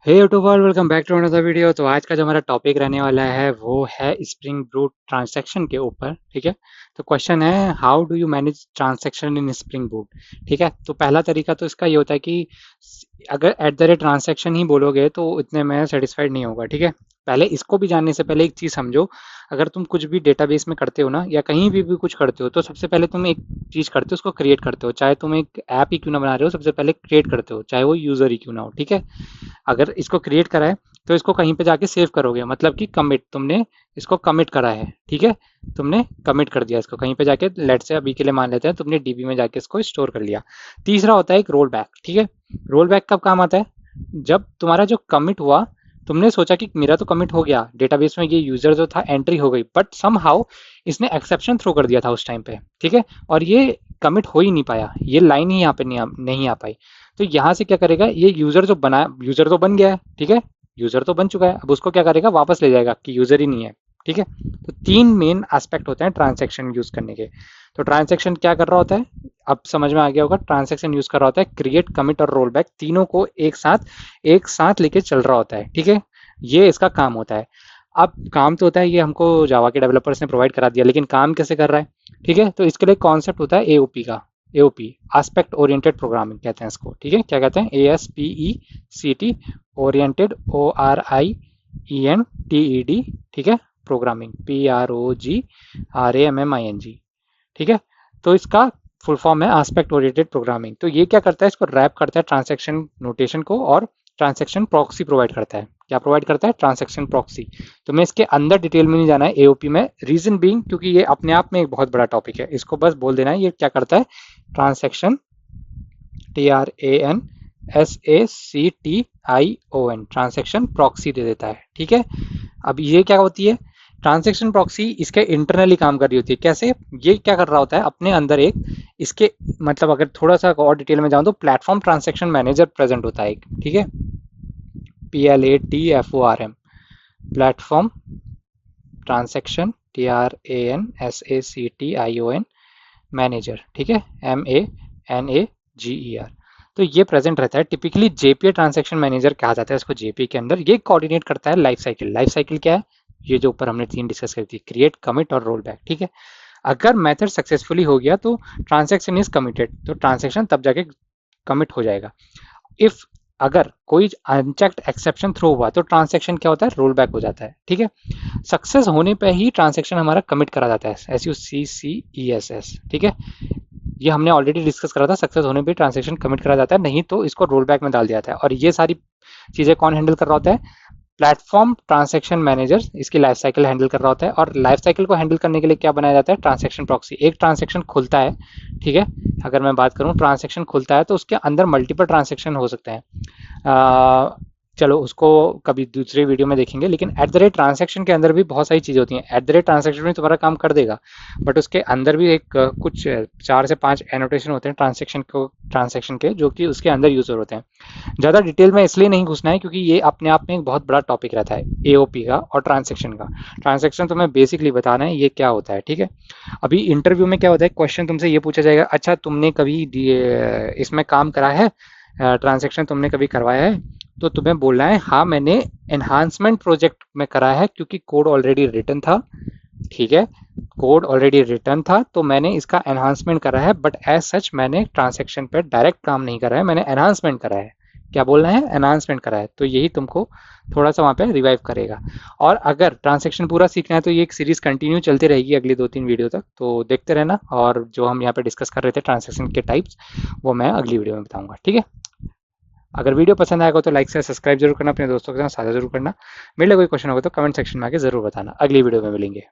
Hey YouTuber, welcome back to another video. तो आज का जो हमारा टॉपिक रहने वाला है वो है स्प्रिंग बूट ट्रांजैक्शन के ऊपर। ठीक है। तो क्वेश्चन है, how do you manage transaction in spring boot. ठीक है। तो पहला तरीका तो इसका ये होता है कि अगर एट द रेट ट्रांजैक्शन ही बोलोगे तो इतने में सेटिस्फाइड नहीं होगा। ठीक है। पहले इसको भी जानने से पहले एक चीज़ समझो। अगर तुम कुछ भी डेटाबेस में करते हो ना, या कहीं भी कुछ करते हो, तो सबसे पहले तुम एक चीज़ करते हो, उसको क्रिएट करते हो। चाहे तुम एक ऐप ही क्यों ना बना रहे हो, सबसे पहले क्रिएट करते हो, चाहे वो यूज़र ही क्यों ना हो। ठीक है। अगर इसको क्रिएट करा है तो इसको कहीं पे जाके सेव करोगे, मतलब कि कमिट, तुमने इसको कमिट करा है। ठीक है। तुमने कमिट कर दिया इसको कहीं पे जाके, लेट से अभी के लिए मान लेते हैं तुमने डीबी में जाके इसको स्टोर कर लिया। तीसरा होता है एक रोल बैक। ठीक है। रोल बैक कब काम आता है? जब तुम्हारा जो कमिट हुआ, तुमने सोचा कि मेरा तो कमिट हो गया, डेटाबेस में ये यूजर जो था एंट्री हो गई, बट सम हाउ इसने एक्सेप्शन थ्रो कर दिया था उस टाइम पे। ठीक है। और ये कमिट हो ही नहीं पाया, ये लाइन ही यहाँ पे नहीं आ पाई। तो यहाँ से क्या करेगा, ये यूजर जो बना, यूजर तो बन गया है। ठीक है। यूजर तो बन चुका है, अब उसको क्या करेगा, वापस ले जाएगा कि यूजर ही नहीं है। ठीक है। तो तीन मेन एस्पेक्ट होते हैं ट्रांजैक्शन यूज करने के। तो ट्रांजैक्शन क्या कर रहा होता है, अब समझ में आ गया होगा। ट्रांजैक्शन यूज कर रहा होता है क्रिएट, कमिट और रोल बैक, तीनों को एक साथ लेके चल रहा होता है। ठीक है। ये इसका काम होता है। अब काम तो होता है, ये हमको जावा के डेवलपर्स ने प्रोवाइड करा दिया, लेकिन काम कैसे कर रहा है? ठीक है। तो इसके लिए कॉन्सेप्ट होता है एओपी का। एओपी, एस्पेक्ट ओरिएंटेड प्रोग्रामिंग कहते हैं इसको। ठीक है। क्या कहते हैं? ASPECT, oriented, ORIENTED। ठीक है। Programming, PROGRAMMING। ठीक है। तो इसका फुल फॉर्म है एस्पेक्ट ओरिएंटेड प्रोग्रामिंग। तो ये क्या करता है, इसको रैप करता है ट्रांजैक्शन नोटेशन को, और ट्रांजैक्शन प्रॉक्सी प्रोवाइड करता है। क्या प्रोवाइड करता है? Transaction proxy. तो मैं इसके अंदर डिटेल में नहीं जाना है एओपी में, रीजन बीइंग क्योंकि ये अपने आप में एक बहुत बड़ा टॉपिक है, इसको बस बोल देना है ये क्या करता है। ट्रांजैक्शन, TRANSACTION, ट्रांजैक्शन प्रॉक्सी दे देता है। ठीक है। अब ये क्या होती है? ट्रांजैक्शन प्रॉक्सी इसके इंटरनली काम कर रही होती है। कैसे? ये क्या कर रहा होता है अपने अंदर एक, इसके मतलब अगर थोड़ा सा और डिटेल में जाऊं तो प्लेटफॉर्म ट्रांजैक्शन मैनेजर प्रेजेंट होता है एक। ठीक है। PLATFORM, platform transaction, TRANSACTION manager. ठीक है। MANAGER। तो ये प्रेजेंट रहता है, टिपिकली जेपीए ट्रांजैक्शन मैनेजर कहा जाता है इसको। जेपीए के अंदर ये कोऑर्डिनेट करता है लाइफ साइकिल। लाइफ साइकिल क्या है? ये जो ऊपर हमने तीन डिस्कस करी थी, क्रिएट, कमिट और रोल बैक। ठीक है। अगर मेथड सक्सेसफुली हो गया तो ट्रांजैक्शन इज कमिटेड, तो ट्रांजैक्शन तब जाके कमिट हो जाएगा। इफ अगर कोई अनचेक्ड एक्सेप्शन थ्रो हुआ तो ट्रांजैक्शन क्या होता है, रोल बैक हो जाता है। ठीक है। सक्सेस होने पे ही ट्रांजैक्शन हमारा कमिट करा जाता है, SUCCESS। ठीक है। ये हमने ऑलरेडी डिस्कस करा था, सक्सेस होने पे ट्रांजैक्शन कमिट करा जाता है, नहीं तो इसको रोल बैक में डाल दिया जाता है। और ये सारी चीजें कौन हैंडल कर रहा होता है? प्लेटफॉर्म ट्रांजैक्शन मैनेजर इसकी लाइफ साइकिल हैंडल कर रहा होता है। और लाइफ साइकिल को हैंडल करने के लिए क्या बनाया जाता है? Transaction proxy. एक ट्रांजैक्शन खुलता है, ठीक है, अगर मैं बात करूं ट्रांजैक्शन खुलता है तो उसके अंदर मल्टीपल ट्रांजैक्शन हो सकते हैं। चलो उसको कभी दूसरे वीडियो में देखेंगे, लेकिन एट द रेट ट्रांजैक्शन के अंदर भी बहुत सारी चीज़ें होती हैं। एट द रेट ट्रांजैक्शन में तुम्हारा काम कर देगा, बट उसके अंदर भी एक कुछ 4 से 5 एनोटेशन होते हैं ट्रांजैक्शन के, जो कि उसके अंदर यूजर होते हैं। ज़्यादा डिटेल में इसलिए नहीं घुसना है क्योंकि ये अपने आप में एक बहुत बड़ा टॉपिक रहता है एओपी का और ट्रांजैक्शन का। ट्रांजैक्शन तुम्हें बेसिकली बताना है ये क्या होता है। ठीक है। अभी इंटरव्यू में क्या होता है, क्वेश्चन तुमसे ये पूछा जाएगा, अच्छा तुमने कभी इसमें काम करा है, ट्रांजैक्शन तुमने कभी करवाया है? तो तुम्हें बोलना है हाँ मैंने एनहांसमेंट प्रोजेक्ट में करा है, क्योंकि कोड ऑलरेडी रिटन था। ठीक है। कोड ऑलरेडी रिटर्न था तो मैंने इसका एनहांसमेंट करा है, बट एज सच मैंने ट्रांजैक्शन पे डायरेक्ट काम नहीं करा है, मैंने एनहांसमेंट करा है। क्या बोलना है? एनहांसमेंट करा है। तो यही तुमको थोड़ा सा वहाँ पे रिवाइव करेगा। और अगर ट्रांजैक्शन पूरा सीखना है तो ये एक सीरीज कंटिन्यू चलती रहेगी अगली 2-3 वीडियो तक, तो देखते रहना। और जो हम यहाँ पे डिस्कस कर रहे थे ट्रांजैक्शन के टाइप्स, वो मैं अगली वीडियो में बताऊंगा। ठीक है। अगर वीडियो पसंद आएगा तो लाइक से सब्सक्राइब जरूर करना, अपने दोस्तों के साथ साझा जरूर करना। मेरे लिए कोई क्वेश्चन होगा तो कमेंट सेक्शन में आके जरूर बताना। अगली वीडियो में मिलेंगे।